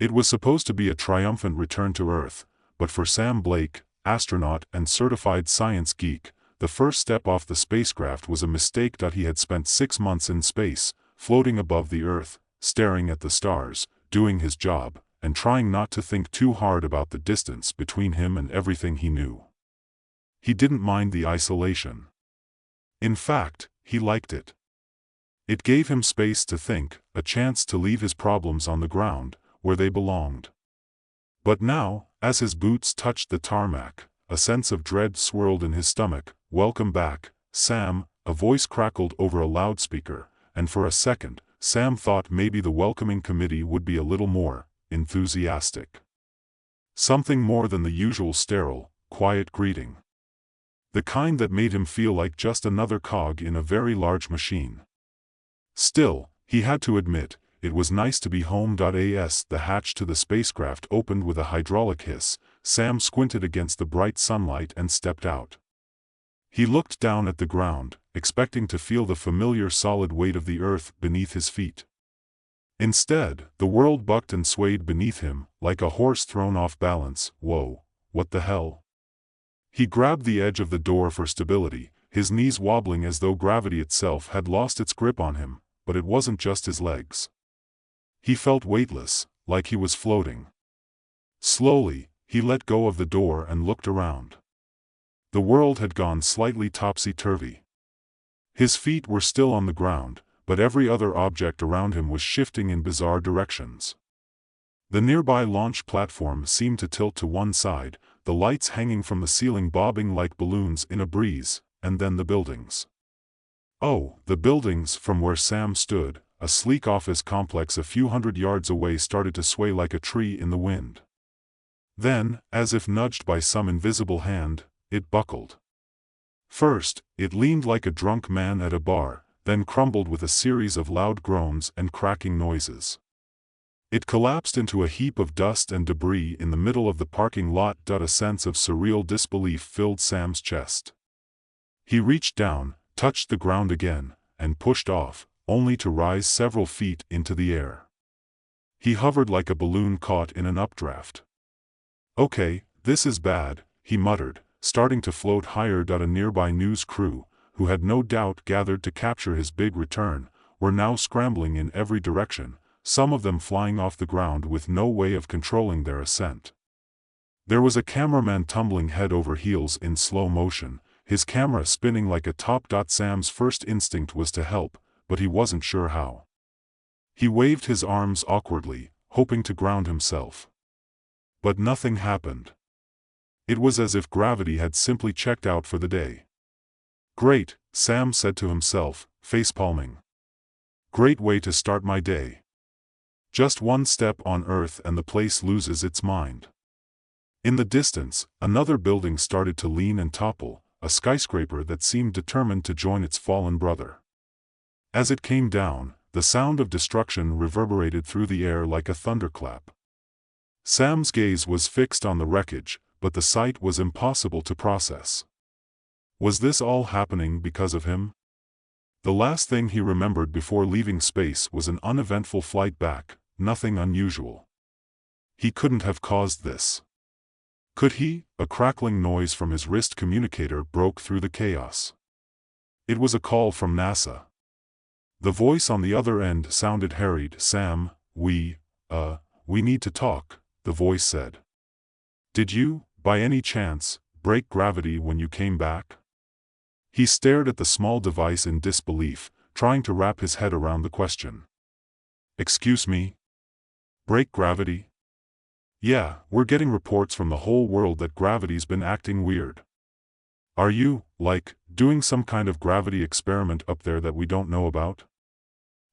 It was supposed to be a triumphant return to Earth, but for Sam Blake, astronaut and certified science geek, the first step off the spacecraft was a mistake. He had spent 6 months in space, floating above the Earth, staring at the stars, doing his job, and trying not to think too hard about the distance between him and everything he knew. He didn't mind the isolation. In fact, he liked it. It gave him space to think, a chance to leave his problems on the ground, where they belonged. But now, as his boots touched the tarmac, a sense of dread swirled in his stomach. "Welcome back, Sam," a voice crackled over a loudspeaker, and for a second, Sam thought maybe the welcoming committee would be a little more enthusiastic. Something more than the usual sterile, quiet greeting. The kind that made him feel like just another cog in a very large machine. Still, he had to admit, it was nice to be home. As the hatch to the spacecraft opened with a hydraulic hiss, Sam squinted against the bright sunlight and stepped out. He looked down at the ground, expecting to feel the familiar solid weight of the Earth beneath his feet. Instead, the world bucked and swayed beneath him, like a horse thrown off balance. Whoa, what the hell? He grabbed the edge of the door for stability, his knees wobbling as though gravity itself had lost its grip on him, but it wasn't just his legs. He felt weightless, like he was floating. Slowly, he let go of the door and looked around. The world had gone slightly topsy-turvy. His feet were still on the ground, but every other object around him was shifting in bizarre directions. The nearby launch platform seemed to tilt to one side, the lights hanging from the ceiling bobbing like balloons in a breeze, and then the buildings. Oh, the buildings! From where Sam stood, a sleek office complex a few hundred yards away started to sway like a tree in the wind. Then, as if nudged by some invisible hand, it buckled. First, it leaned like a drunk man at a bar, then crumbled with a series of loud groans and cracking noises. It collapsed into a heap of dust and debris in the middle of the parking lot. A sense of surreal disbelief filled Sam's chest. He reached down, touched the ground again, and pushed off, only to rise several feet into the air. He hovered like a balloon caught in an updraft. "Okay, this is bad," he muttered, starting to float higher. A nearby news crew, who had no doubt gathered to capture his big return, were now scrambling in every direction, some of them flying off the ground with no way of controlling their ascent. There was a cameraman tumbling head over heels in slow motion, his camera spinning like a top. Sam's first instinct was to help, but he wasn't sure how. He waved his arms awkwardly, hoping to ground himself. But nothing happened. It was as if gravity had simply checked out for the day. "Great," Sam said to himself, facepalming. "Great way to start my day. Just one step on Earth and the place loses its mind." In the distance, another building started to lean and topple, a skyscraper that seemed determined to join its fallen brother. As it came down, the sound of destruction reverberated through the air like a thunderclap. Sam's gaze was fixed on the wreckage, but the sight was impossible to process. Was this all happening because of him? The last thing he remembered before leaving space was an uneventful flight back, nothing unusual. He couldn't have caused this. Could he? A crackling noise from his wrist communicator broke through the chaos. It was a call from NASA. The voice on the other end sounded harried. "Sam, we need to talk," the voice said. "Did you, by any chance, break gravity when you came back?" He stared at the small device in disbelief, trying to wrap his head around the question. "Excuse me? Break gravity? Yeah, we're getting reports from the whole world that gravity's been acting weird. Are you, doing some kind of gravity experiment up there that we don't know about?"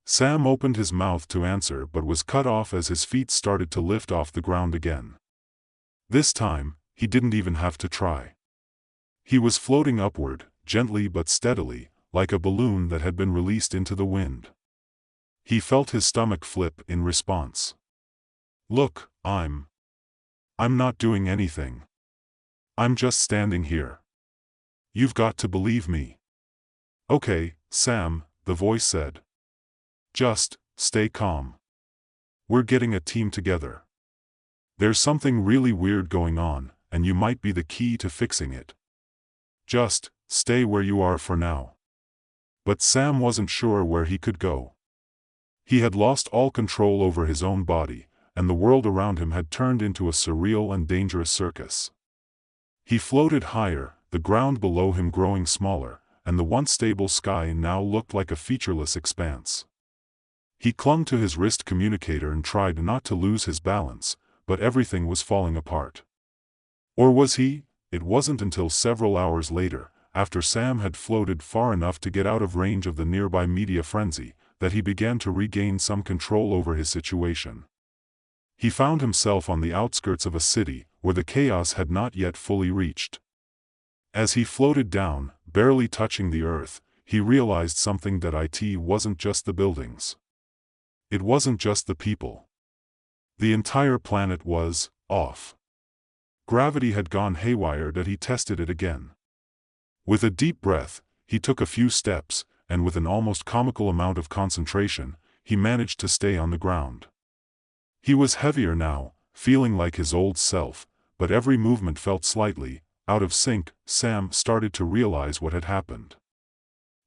Sam opened his mouth to answer but was cut off as his feet started to lift off the ground again. This time, he didn't even have to try. He was floating upward, gently but steadily, like a balloon that had been released into the wind. He felt his stomach flip in response. "Look, I'm not doing anything. I'm just standing here. You've got to believe me." "Okay, Sam," the voice said. "Just stay calm. We're getting a team together." There's something really weird going on, and you might be the key to fixing it. Just stay where you are for now. But Sam wasn't sure where he could go. He had lost all control over his own body, and the world around him had turned into a surreal and dangerous circus. He floated higher, the ground below him growing smaller, and the once stable sky now looked like a featureless expanse. He clung to his wrist communicator and tried not to lose his balance, but everything was falling apart. Or was he? It wasn't until several hours later, after Sam had floated far enough to get out of range of the nearby media frenzy, that he began to regain some control over his situation. He found himself on the outskirts of a city, where the chaos had not yet fully reached. As he floated down, barely touching the earth, he realized something, that it wasn't just the buildings. It wasn't just the people. The entire planet was off. Gravity had gone haywire. That he tested it again. With a deep breath, he took a few steps, and with an almost comical amount of concentration, he managed to stay on the ground. He was heavier now, feeling like his old self, but every movement felt slightly out of sync. Sam started to realize what had happened.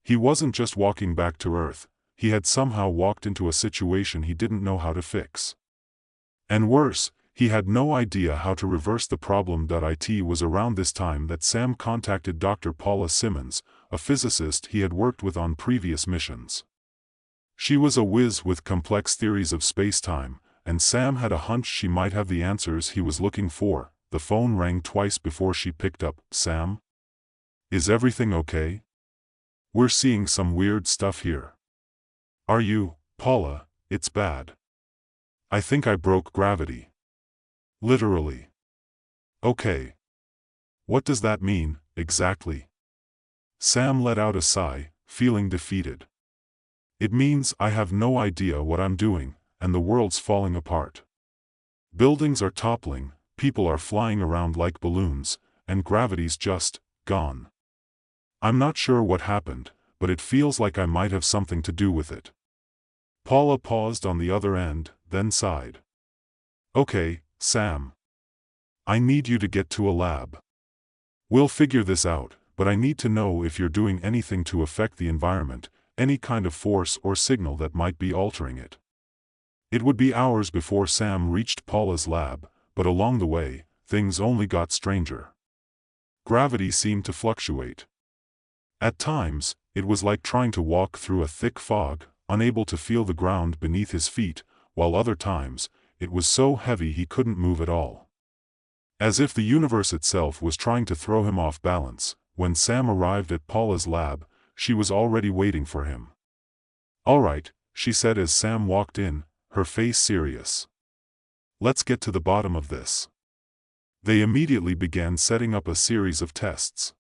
He wasn't just walking back to Earth, he had somehow walked into a situation he didn't know how to fix. And worse, he had no idea how to reverse the problem. It was around this time that Sam contacted Dr. Paula Simmons, a physicist he had worked with on previous missions. She was a whiz with complex theories of space-time, and Sam had a hunch she might have the answers he was looking for. The phone rang twice before she picked up. "Sam? Is everything okay? We're seeing some weird stuff here." "Are you, Paula? It's bad. I think I broke gravity." "Literally." "Okay. What does that mean, exactly?" Sam let out a sigh, feeling defeated. "It means I have no idea what I'm doing, and the world's falling apart. Buildings are toppling, people are flying around like balloons, and gravity's just gone. I'm not sure what happened, but it feels like I might have something to do with it." Paula paused on the other end, then sighed. "Okay, Sam. I need you to get to a lab. We'll figure this out, but I need to know if you're doing anything to affect the environment, any kind of force or signal that might be altering it." It would be hours before Sam reached Paula's lab, but along the way, things only got stranger. Gravity seemed to fluctuate. At times, it was like trying to walk through a thick fog, unable to feel the ground beneath his feet, while other times, it was so heavy he couldn't move at all. As if the universe itself was trying to throw him off balance. When Sam arrived at Paula's lab, she was already waiting for him. "All right," she said as Sam walked in, her face serious. "Let's get to the bottom of this." They immediately began setting up a series of tests.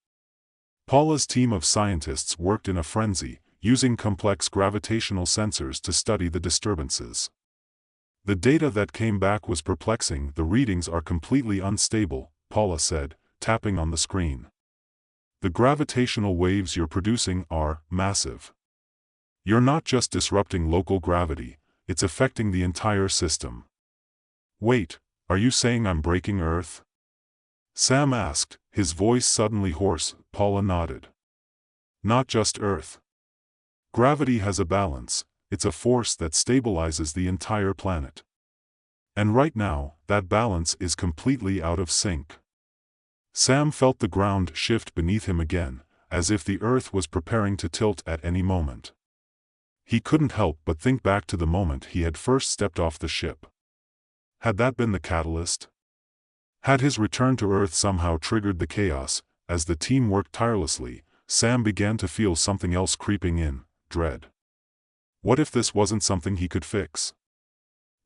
Paula's team of scientists worked in a frenzy, using complex gravitational sensors to study the disturbances. The data that came back was perplexing. "The readings are completely unstable," Paula said, tapping on the screen. "The gravitational waves you're producing are massive. You're not just disrupting local gravity, it's affecting the entire system." "Wait, are you saying I'm breaking Earth?" Sam asked, his voice suddenly hoarse. Paula nodded. "Not just Earth. Gravity has a balance, it's a force that stabilizes the entire planet. And right now, that balance is completely out of sync." Sam felt the ground shift beneath him again, as if the Earth was preparing to tilt at any moment. He couldn't help but think back to the moment he had first stepped off the ship. Had that been the catalyst? Had his return to Earth somehow triggered the chaos? As the team worked tirelessly, Sam began to feel something else creeping in: dread. What if this wasn't something he could fix?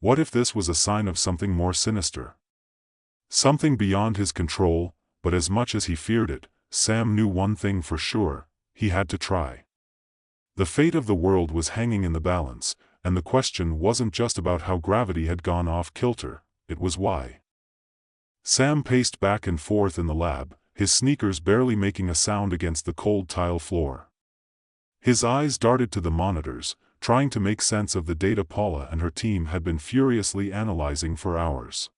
What if this was a sign of something more sinister? Something beyond his control? But as much as he feared it, Sam knew one thing for sure: he had to try. The fate of the world was hanging in the balance, and the question wasn't just about how gravity had gone off kilter, it was why. Sam paced back and forth in the lab, his sneakers barely making a sound against the cold tile floor. His eyes darted to the monitors, trying to make sense of the data Paula and her team had been furiously analyzing for hours.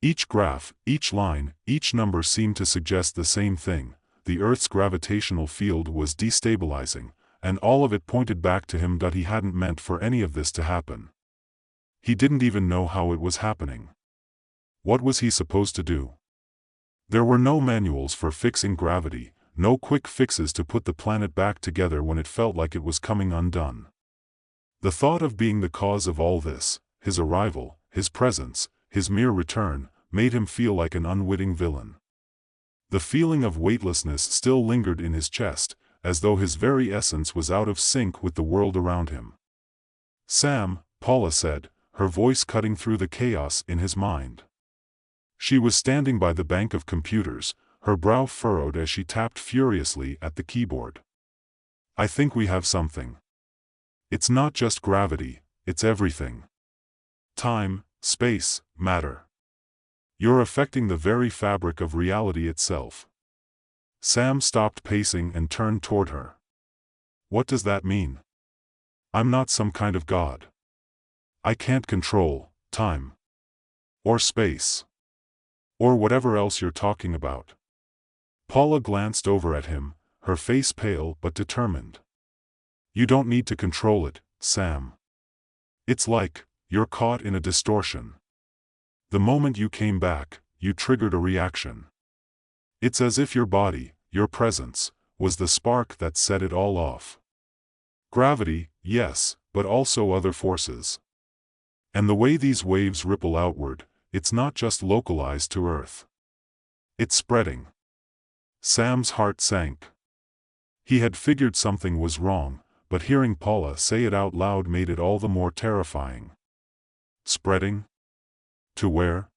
Each graph, each line, each number seemed to suggest the same thing: the Earth's gravitational field was destabilizing, and all of it pointed back to him that he hadn't meant for any of this to happen. He didn't even know how it was happening. What was he supposed to do? There were no manuals for fixing gravity, no quick fixes to put the planet back together when it felt like it was coming undone. The thought of being the cause of all this, his arrival, his presence, his mere return, made him feel like an unwitting villain. The feeling of weightlessness still lingered in his chest, as though his very essence was out of sync with the world around him. "Sam," Paula said, her voice cutting through the chaos in his mind. She was standing by the bank of computers, her brow furrowed as she tapped furiously at the keyboard. "I think we have something. It's not just gravity, it's everything. Time, space, matter. You're affecting the very fabric of reality itself." Sam stopped pacing and turned toward her. "What does that mean? I'm not some kind of god. I can't control time. Or space. Or whatever else you're talking about." Paula glanced over at him, her face pale but determined. "You don't need to control it, Sam. It's like you're caught in a distortion. The moment you came back, you triggered a reaction. It's as if your body, your presence, was the spark that set it all off. Gravity, yes, but also other forces. And the way these waves ripple outward, it's not just localized to Earth. It's spreading." Sam's heart sank. He had figured something was wrong, but hearing Paula say it out loud made it all the more terrifying. Spreading? To where?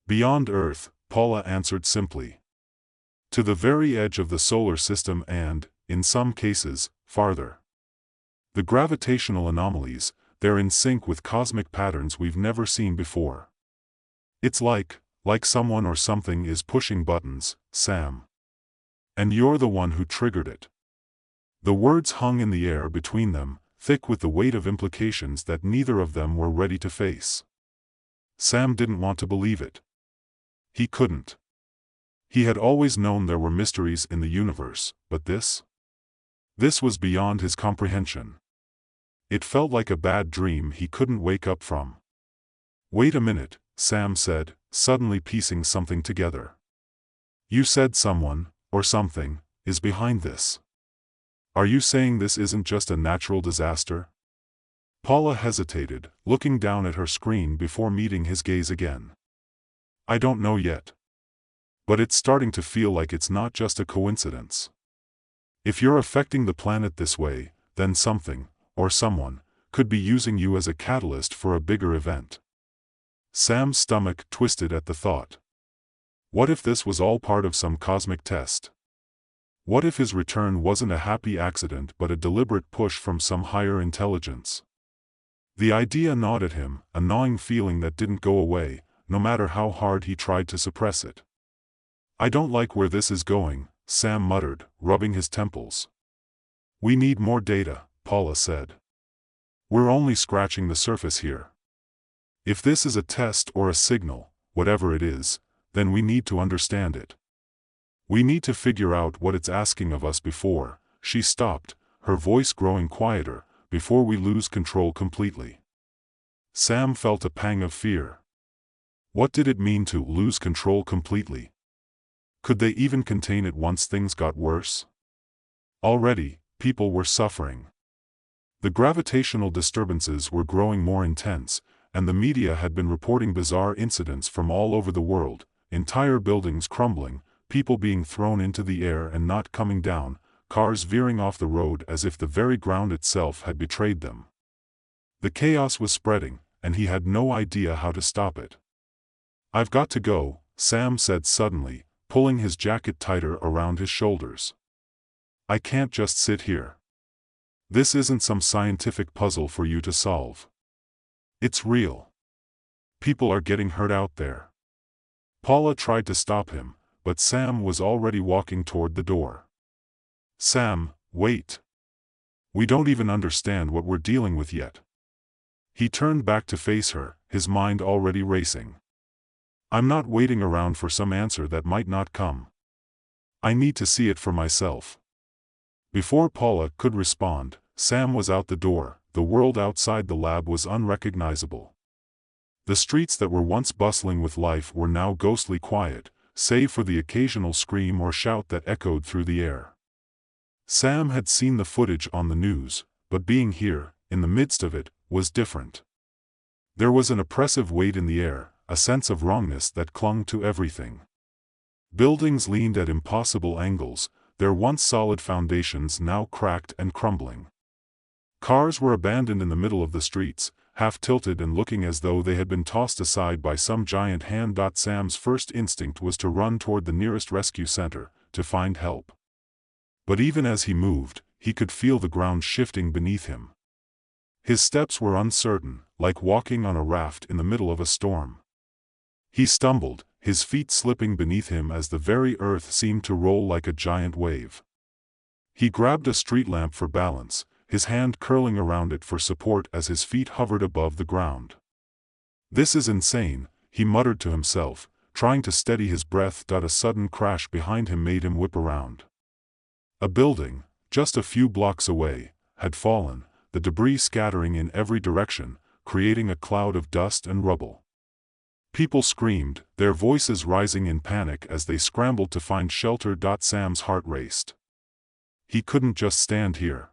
Beyond Earth, Paula answered simply. To the very edge of the solar system and, in some cases, farther. The gravitational anomalies, they're in sync with cosmic patterns we've never seen before. It's like someone or something is pushing buttons, Sam. And you're the one who triggered it. The words hung in the air between them, thick with the weight of implications that neither of them were ready to face. Sam didn't want to believe it. He couldn't. He had always known there were mysteries in the universe, but this? This was beyond his comprehension. It felt like a bad dream he couldn't wake up from. "Wait a minute," Sam said, suddenly piecing something together. "You said someone, or something, is behind this. Are you saying this isn't just a natural disaster?" Paula hesitated, looking down at her screen before meeting his gaze again. "I don't know yet. But it's starting to feel like it's not just a coincidence. If you're affecting the planet this way, then something, or someone, could be using you as a catalyst for a bigger event." Sam's stomach twisted at the thought. What if this was all part of some cosmic test? What if his return wasn't a happy accident but a deliberate push from some higher intelligence? The idea gnawed at him, a gnawing feeling that didn't go away, no matter how hard he tried to suppress it. "I don't like where this is going," Sam muttered, rubbing his temples. "We need more data," Paula said. "We're only scratching the surface here. If this is a test or a signal, whatever it is, then we need to understand it. We need to figure out what it's asking of us before," she stopped, her voice growing quieter, "before we lose control completely." Sam felt a pang of fear. What did it mean to lose control completely? Could they even contain it once things got worse? Already, people were suffering. The gravitational disturbances were growing more intense, and the media had been reporting bizarre incidents from all over the world, entire buildings crumbling, people being thrown into the air and not coming down, cars veering off the road as if the very ground itself had betrayed them. The chaos was spreading, and he had no idea how to stop it. "I've got to go," Sam said suddenly, pulling his jacket tighter around his shoulders. "I can't just sit here. This isn't some scientific puzzle for you to solve. It's real. People are getting hurt out there." Paula tried to stop him, but Sam was already walking toward the door. "Sam, wait. We don't even understand what we're dealing with yet." He turned back to face her, his mind already racing. I'm not waiting around for some answer that might not come. I need to see it for myself. Before Paula could respond, Sam was out the door. The world outside the lab was unrecognizable. The streets that were once bustling with life were now ghostly quiet, save for the occasional scream or shout that echoed through the air. Sam had seen the footage on the news, but being here, in the midst of it, was different. There was an oppressive weight in the air, a sense of wrongness that clung to everything. Buildings leaned at impossible angles, their once solid foundations now cracked and crumbling. Cars were abandoned in the middle of the streets, half-tilted and looking as though they had been tossed aside by some giant hand. Sam's first instinct was to run toward the nearest rescue center, to find help. But even as he moved, he could feel the ground shifting beneath him. His steps were uncertain, like walking on a raft in the middle of a storm. He stumbled, his feet slipping beneath him as the very earth seemed to roll like a giant wave. He grabbed a street lamp for balance, his hand curling around it for support as his feet hovered above the ground. "This is insane," he muttered to himself, trying to steady his breath. A sudden crash behind him made him whip around. A building, just a few blocks away, had fallen, the debris scattering in every direction, creating a cloud of dust and rubble. People screamed, their voices rising in panic as they scrambled to find shelter. Sam's heart raced. He couldn't just stand here.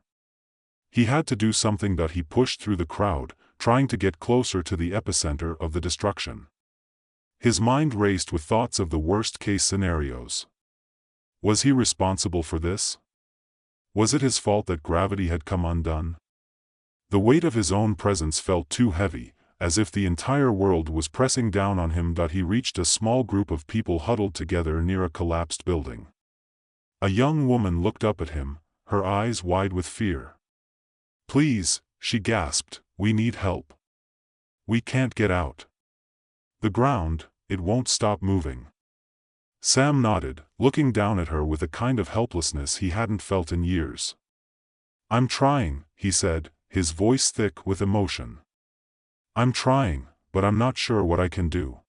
He had to do something. He pushed through the crowd, trying to get closer to the epicenter of the destruction. His mind raced with thoughts of the worst-case scenarios. Was he responsible for this? Was it his fault that gravity had come undone? The weight of his own presence felt too heavy, as if the entire world was pressing down on him. He reached a small group of people huddled together near a collapsed building. A young woman looked up at him, her eyes wide with fear. "Please," she gasped, "we need help. We can't get out. The ground, it won't stop moving." Sam nodded, looking down at her with a kind of helplessness he hadn't felt in years. "I'm trying," he said, his voice thick with emotion. "I'm trying, but I'm not sure what I can do."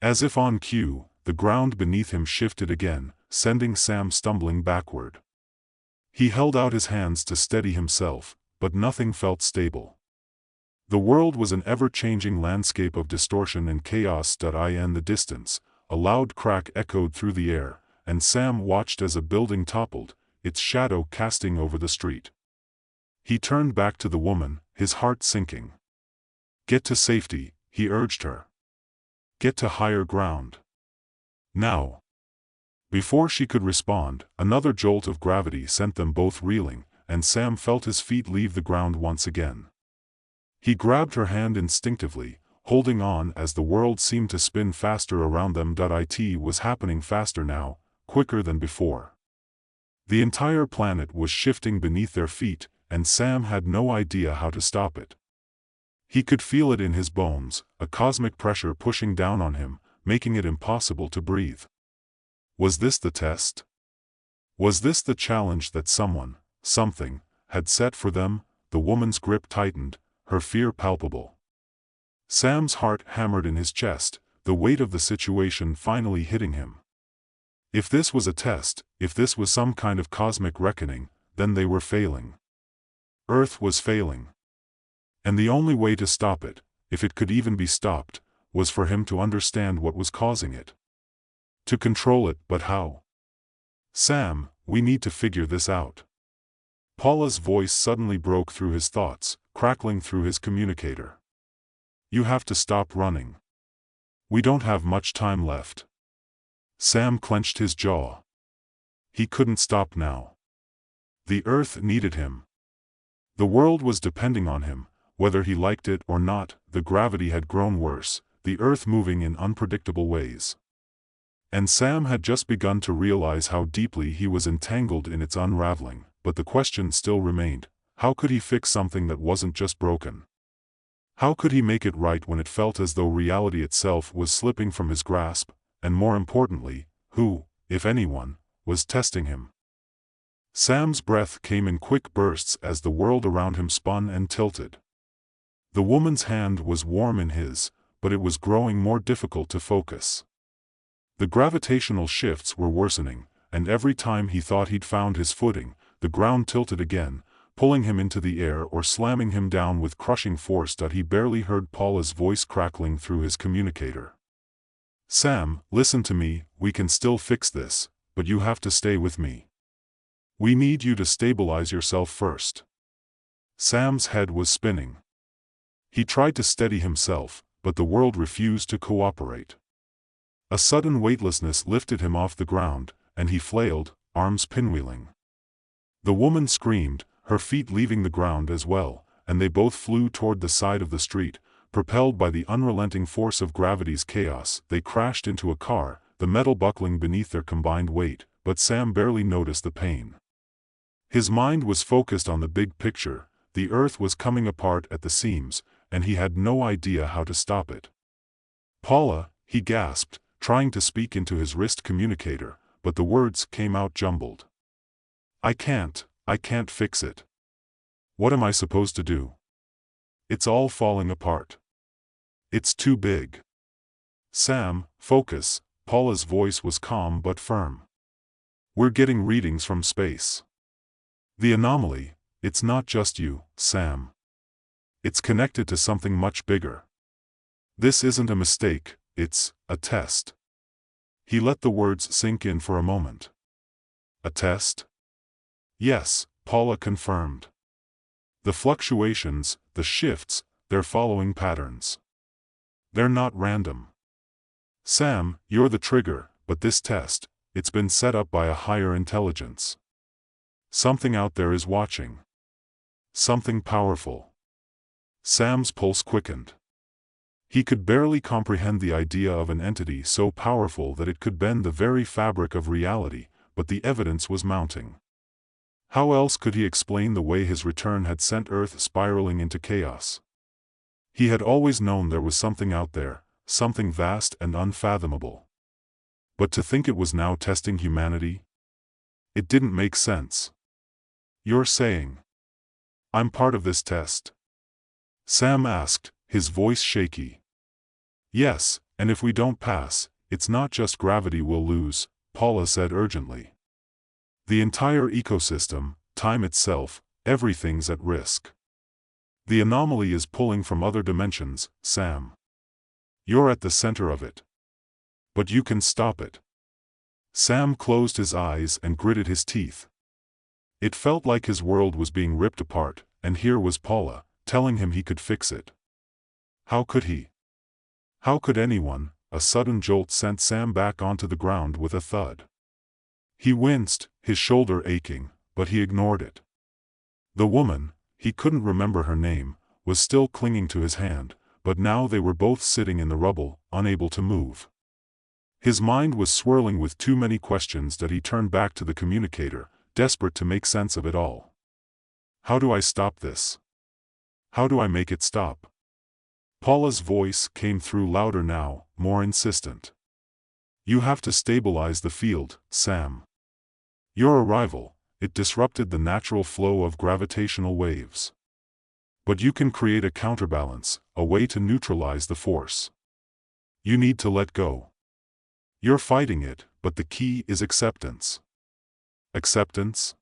As if on cue, the ground beneath him shifted again, sending Sam stumbling backward. He held out his hands to steady himself, but nothing felt stable. The world was an ever-changing landscape of distortion and chaos. In the distance, a loud crack echoed through the air, and Sam watched as a building toppled, its shadow casting over the street. He turned back to the woman, his heart sinking. "Get to safety," he urged her. "Get to higher ground. Now." Before she could respond, another jolt of gravity sent them both reeling, and Sam felt his feet leave the ground once again. He grabbed her hand instinctively, holding on as the world seemed to spin faster around them. It was happening faster now, quicker than before. The entire planet was shifting beneath their feet, and Sam had no idea how to stop it. He could feel it in his bones, a cosmic pressure pushing down on him, making it impossible to breathe. Was this the test? Was this the challenge that someone, something, had set for them? The woman's grip tightened, her fear palpable. Sam's heart hammered in his chest, the weight of the situation finally hitting him. If this was a test, if this was some kind of cosmic reckoning, then they were failing. Earth was failing. And the only way to stop it, if it could even be stopped, was for him to understand what was causing it. To control it. But how? "Sam, we need to figure this out." Paula's voice suddenly broke through his thoughts, crackling through his communicator. "You have to stop running. We don't have much time left." Sam clenched his jaw. He couldn't stop now. The Earth needed him. The world was depending on him, whether he liked it or not. The gravity had grown worse, the Earth moving in unpredictable ways. And Sam had just begun to realize how deeply he was entangled in its unraveling, but the question still remained: how could he fix something that wasn't just broken? How could he make it right when it felt as though reality itself was slipping from his grasp, and more importantly, who, if anyone, was testing him? Sam's breath came in quick bursts as the world around him spun and tilted. The woman's hand was warm in his, but it was growing more difficult to focus. The gravitational shifts were worsening, and every time he thought he'd found his footing, the ground tilted again, pulling him into the air or slamming him down with crushing force that he barely heard Paula's voice crackling through his communicator. "Sam, listen to me, we can still fix this, but you have to stay with me. We need you to stabilize yourself first." Sam's head was spinning. He tried to steady himself, but the world refused to cooperate. A sudden weightlessness lifted him off the ground, and he flailed, arms pinwheeling. The woman screamed, her feet leaving the ground as well, and they both flew toward the side of the street. Propelled by the unrelenting force of gravity's chaos, they crashed into a car, the metal buckling beneath their combined weight, but Sam barely noticed the pain. His mind was focused on the big picture. The earth was coming apart at the seams, and he had no idea how to stop it. "Paula," he gasped, trying to speak into his wrist communicator, but the words came out jumbled. I can't fix it. What am I supposed to do? It's all falling apart. It's too big." "Sam, focus," Paula's voice was calm but firm. "We're getting readings from space. The anomaly, it's not just you, Sam. It's connected to something much bigger. This isn't a mistake, it's a test." He let the words sink in for a moment. "A test?" "Yes," Paula confirmed. "The fluctuations, the shifts, they're following patterns. They're not random. Sam, you're the trigger, but this test, it's been set up by a higher intelligence. Something out there is watching. Something powerful." Sam's pulse quickened. He could barely comprehend the idea of an entity so powerful that it could bend the very fabric of reality, but the evidence was mounting. How else could he explain the way his return had sent Earth spiraling into chaos? He had always known there was something out there, something vast and unfathomable. But to think it was now testing humanity? It didn't make sense. "You're saying I'm part of this test?" Sam asked, his voice shaky. "Yes, and if we don't pass, it's not just gravity we'll lose," Paula said urgently. "The entire ecosystem, time itself, everything's at risk. The anomaly is pulling from other dimensions, Sam. You're at the center of it. But you can stop it." Sam closed his eyes and gritted his teeth. It felt like his world was being ripped apart, and here was Paula, telling him he could fix it. How could he? How could anyone? A sudden jolt sent Sam back onto the ground with a thud. He winced, his shoulder aching, but he ignored it. The woman, he couldn't remember her name, was still clinging to his hand, but now they were both sitting in the rubble, unable to move. His mind was swirling with too many questions that he turned back to the communicator, desperate to make sense of it all. How do I stop this? How do I make it stop? Paula's voice came through louder now, more insistent. You have to stabilize the field, Sam. Your arrival, it disrupted the natural flow of gravitational waves. But you can create a counterbalance, a way to neutralize the force. You need to let go. You're fighting it, but the key is acceptance. Acceptance?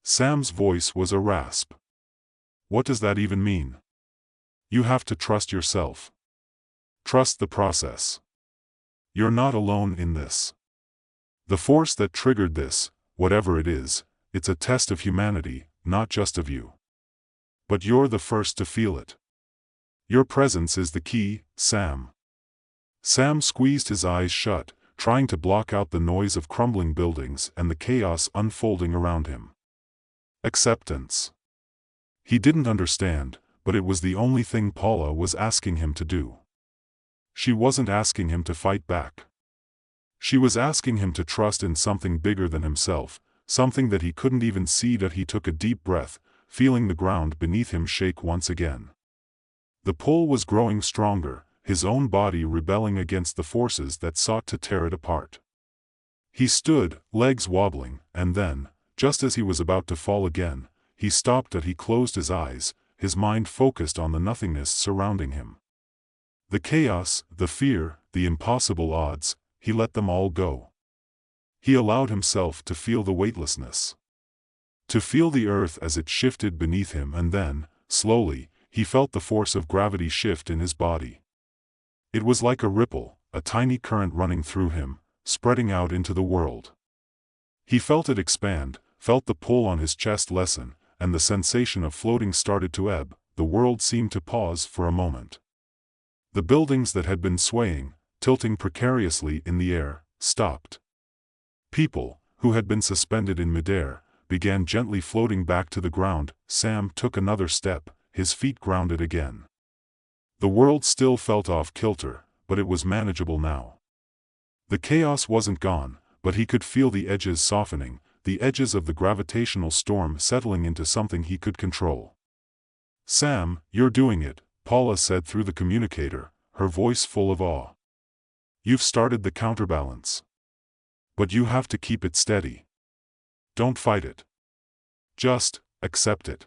Sam's voice was a rasp. What does that even mean? You have to trust yourself. Trust the process. You're not alone in this. The force that triggered this, whatever it is, it's a test of humanity, not just of you. But you're the first to feel it. Your presence is the key, Sam. Sam squeezed his eyes shut, trying to block out the noise of crumbling buildings and the chaos unfolding around him. Acceptance. He didn't understand, but it was the only thing Paula was asking him to do. She wasn't asking him to fight back. She was asking him to trust in something bigger than himself, something that he couldn't even see. That he took a deep breath, feeling the ground beneath him shake once again. The pull was growing stronger, his own body rebelling against the forces that sought to tear it apart. He stood, legs wobbling, and then, just as he was about to fall again, he stopped. He closed his eyes, his mind focused on the nothingness surrounding him. The chaos, the fear, the impossible odds, he let them all go. He allowed himself to feel the weightlessness. To feel the earth as it shifted beneath him, and then, slowly, he felt the force of gravity shift in his body. It was like a ripple, a tiny current running through him, spreading out into the world. He felt it expand, felt the pull on his chest lessen, and the sensation of floating started to ebb. The world seemed to pause for a moment. The buildings that had been swaying, tilting precariously in the air, stopped. People, who had been suspended in midair, began gently floating back to the ground. Sam took another step, his feet grounded again. The world still felt off kilter, but it was manageable now. The chaos wasn't gone, but he could feel the edges softening, the edges of the gravitational storm settling into something he could control. "Sam, you're doing it," Paula said through the communicator, her voice full of awe. "You've started the counterbalance. But you have to keep it steady. Don't fight it. Just accept it."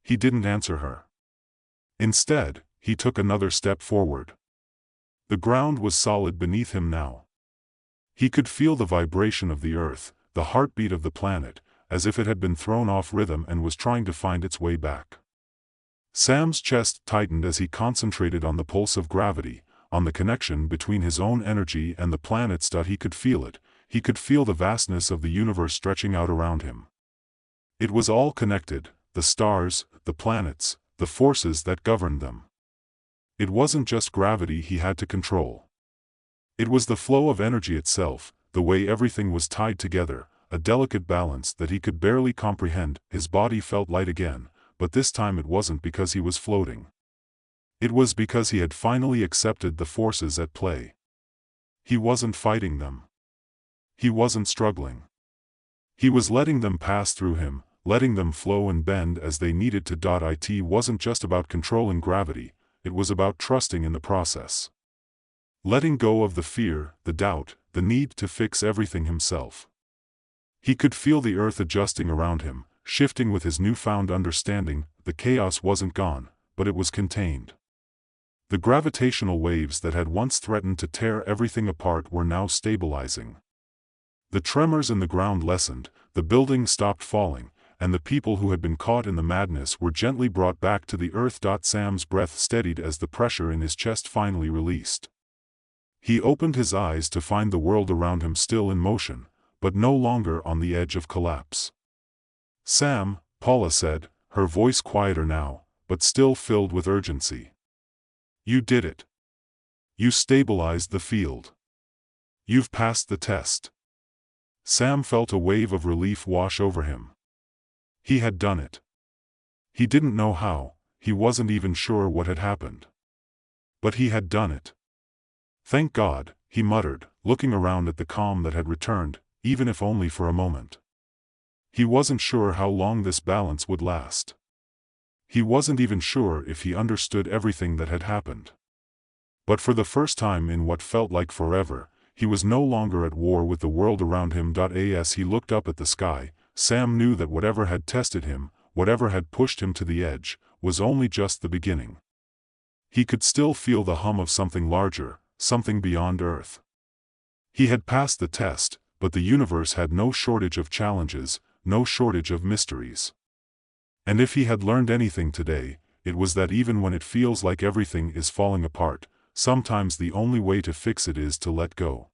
He didn't answer her. Instead, he took another step forward. The ground was solid beneath him now. He could feel the vibration of the earth, the heartbeat of the planet, as if it had been thrown off rhythm and was trying to find its way back. Sam's chest tightened as he concentrated on the pulse of gravity, on the connection between his own energy and the planet's. He could feel it. He could feel the vastness of the universe stretching out around him. It was all connected, the stars, the planets, the forces that governed them. It wasn't just gravity he had to control. It was the flow of energy itself, the way everything was tied together, a delicate balance that he could barely comprehend. His body felt light again, but this time it wasn't because he was floating. It was because he had finally accepted the forces at play. He wasn't fighting them. He wasn't struggling. He was letting them pass through him, letting them flow and bend as they needed to. It wasn't just about controlling gravity, it was about trusting in the process. Letting go of the fear, the doubt, the need to fix everything himself. He could feel the earth adjusting around him, shifting with his newfound understanding. The chaos wasn't gone, but it was contained. The gravitational waves that had once threatened to tear everything apart were now stabilizing. The tremors in the ground lessened, the buildings stopped falling, and the people who had been caught in the madness were gently brought back to the earth. Sam's breath steadied as the pressure in his chest finally released. He opened his eyes to find the world around him still in motion, but no longer on the edge of collapse. "Sam," Paula said, her voice quieter now, but still filled with urgency. "You did it. You stabilized the field. You've passed the test." Sam felt a wave of relief wash over him. He had done it. He didn't know how, he wasn't even sure what had happened. But he had done it. "Thank God," he muttered, looking around at the calm that had returned, even if only for a moment. He wasn't sure how long this balance would last. He wasn't even sure if he understood everything that had happened. But for the first time in what felt like forever, he was no longer at war with the world around him. As he looked up at the sky, Sam knew that whatever had tested him, whatever had pushed him to the edge, was only just the beginning. He could still feel the hum of something larger, something beyond Earth. He had passed the test, but the universe had no shortage of challenges, no shortage of mysteries. And if he had learned anything today, it was that even when it feels like everything is falling apart, sometimes the only way to fix it is to let go.